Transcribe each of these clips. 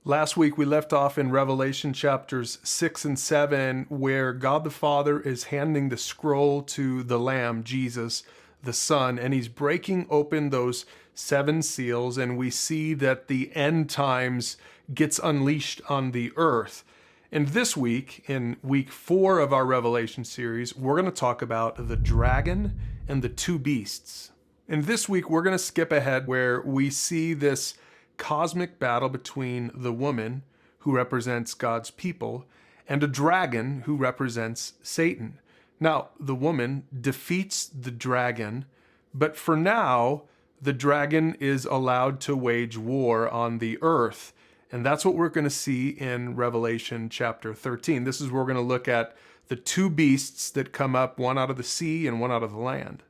Last week we left off in Revelation chapters 6 and 7, where God the Father is handing the scroll to the Lamb, Jesus, the Son, and he's breaking open those 7 seals, and we see that the end times gets unleashed on the earth. And this week, in week 4 of our Revelation series, we're going to talk about the dragon and the 2 beasts. And this week we're going to skip ahead where we see this cosmic battle between the woman, who represents God's people, and a dragon who represents Satan. Now, the woman defeats the dragon, but for now, the dragon is allowed to wage war on the earth. And that's what we're going to see in Revelation chapter 13. This is where we're going to look at the 2 beasts that come up, one out of the sea and one out of the land.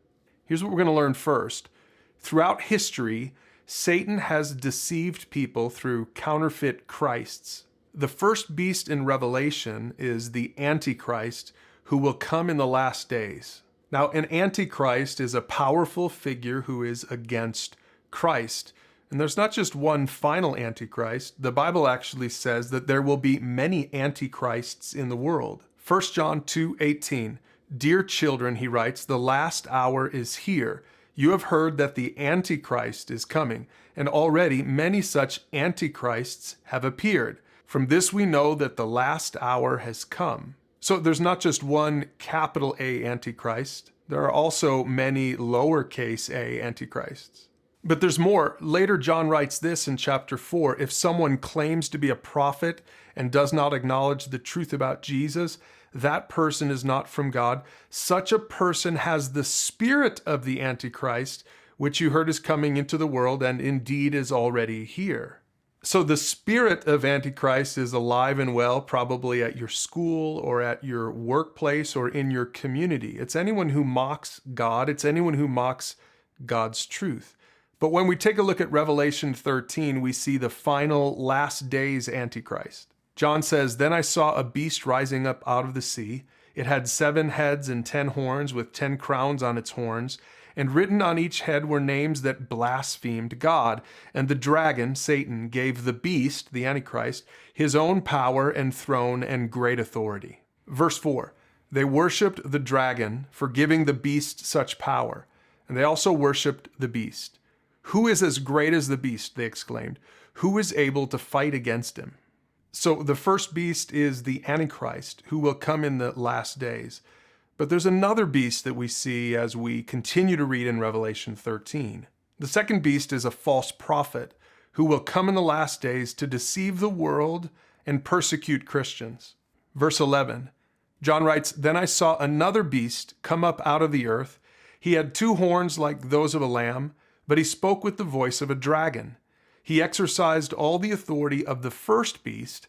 Here's what we're going to learn first. Throughout history, Satan has deceived people through counterfeit Christs. The first beast in Revelation is the Antichrist, who will come in the last days. Now, an Antichrist is a powerful figure who is against Christ. And there's not just one final Antichrist. The Bible actually says that there will be many Antichrists in the world. 1 John 2:18, "Dear children," he writes, "the last hour is here. You have heard that the Antichrist is coming, and already many such Antichrists have appeared. From this we know that the last hour has come." So there's not just one capital A Antichrist. There are also many lowercase a Antichrists. But there's more. Later, John writes this in chapter 4, "If someone claims to be a prophet and does not acknowledge the truth about Jesus, that person is not from God. Such a person has the spirit of the Antichrist, which you heard is coming into the world and indeed is already here." So the spirit of Antichrist is alive and well, probably at your school or at your workplace or in your community. It's anyone who mocks God. It's anyone who mocks God's truth. But when we take a look at Revelation 13, we see the final last days Antichrist. John says, "Then I saw a beast rising up out of the sea. It had 7 heads and 10 horns, with 10 crowns on its horns. And written on each head were names that blasphemed God. And the dragon, Satan, gave the beast, the Antichrist, his own power and throne and great authority." Verse 4, "They worshipped the dragon for giving the beast such power. And they also worshipped the beast. 'Who is as great as the beast?' they exclaimed. 'Who is able to fight against him?'" So the first beast is the Antichrist, who will come in the last days. But there's another beast that we see as we continue to read in Revelation 13. The second beast is a false prophet who will come in the last days to deceive the world and persecute Christians. Verse 11, John writes, "Then I saw another beast come up out of the earth. He had 2 horns like those of a lamb, but he spoke with the voice of a dragon. He exercised all the authority of the first beast,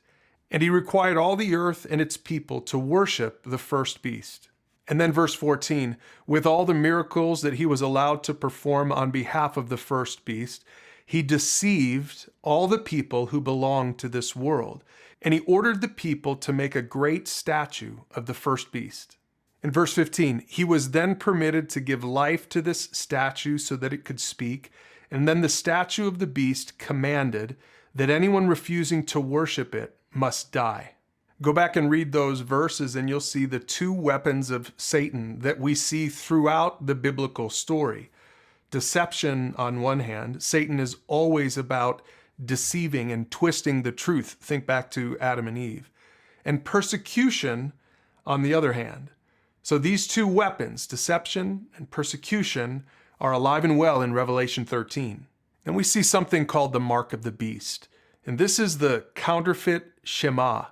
and he required all the earth and its people to worship the first beast." And then verse 14, "With all the miracles that he was allowed to perform on behalf of the first beast, he deceived all the people who belong to this world, and he ordered the people to make a great statue of the first beast." In verse 15, "He was then permitted to give life to this statue so that it could speak, and then the statue of the beast commanded that anyone refusing to worship it must die." Go back and read those verses and you'll see the 2 weapons of Satan that we see throughout the biblical story. Deception on one hand. Satan is always about deceiving and twisting the truth. Think back to Adam and Eve. And persecution on the other hand. So these 2 weapons, deception and persecution, are alive and well in Revelation 13. Then we see something called the mark of the beast. And this is the counterfeit Shema,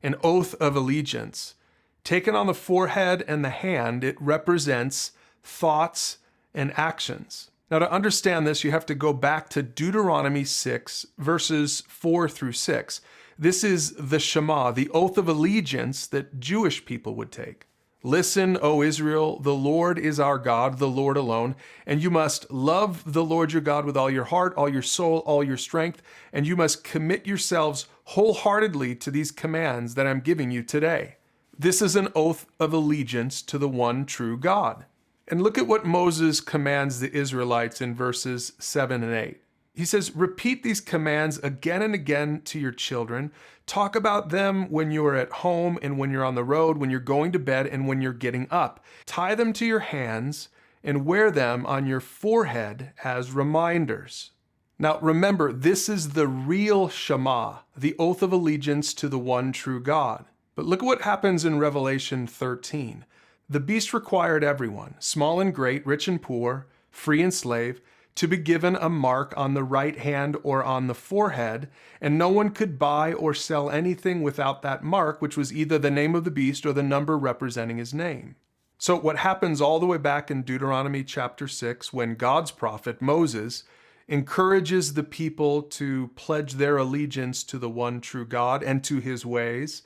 an oath of allegiance. Taken on the forehead and the hand, it represents thoughts and actions. Now, to understand this, you have to go back to Deuteronomy 6, verses 4 through 6. This is the Shema, the oath of allegiance that Jewish people would take. "Listen, O Israel, the Lord is our God, the Lord alone, and you must love the Lord your God with all your heart, all your soul, all your strength, and you must commit yourselves wholeheartedly to these commands that I'm giving you today." This is an oath of allegiance to the one true God. And look at what Moses commands the Israelites in verses 7 and 8. He says, repeat these commands again and again to your children. Talk about them when you're at home and when you're on the road, when you're going to bed and when you're getting up. Tie them to your hands and wear them on your forehead as reminders. Now remember, this is the real Shema, the oath of allegiance to the one true God. But look at what happens in Revelation 13. The beast required everyone, small and great, rich and poor, free and slave, to be given a mark on the right hand or on the forehead, and no one could buy or sell anything without that mark, which was either the name of the beast or the number representing his name. So what happens all the way back in Deuteronomy chapter 6, when God's prophet Moses encourages the people to pledge their allegiance to the one true God and to his ways,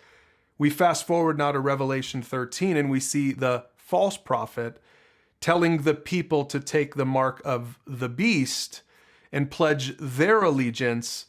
we fast forward now to Revelation 13 and we see the false prophet telling the people to take the mark of the beast and pledge their allegiance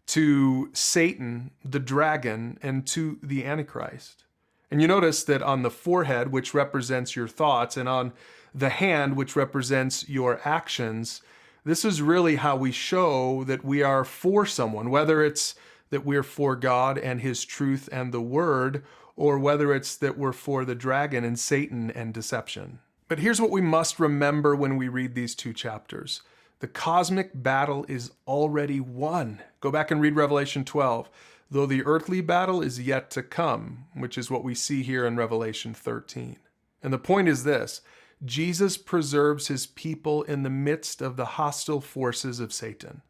to Satan, the dragon, and to the Antichrist. And you notice that on the forehead, which represents your thoughts, and on the hand, which represents your actions, this is really how we show that we are for someone, whether it's that we're for God and his truth and the word, or whether it's that we're for the dragon and Satan and deception. But here's what we must remember when we read these two chapters. The cosmic battle is already won. Go back and read Revelation 12. Though the earthly battle is yet to come, which is what we see here in Revelation 13. And the point is this: Jesus preserves his people in the midst of the hostile forces of Satan.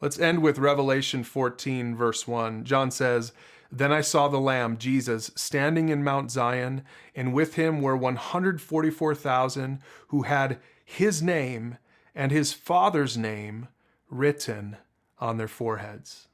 Let's end with Revelation 14, verse 1. John says, "Then I saw the Lamb, Jesus, standing in Mount Zion, and with him were 144,000 who had his name and his Father's name written on their foreheads."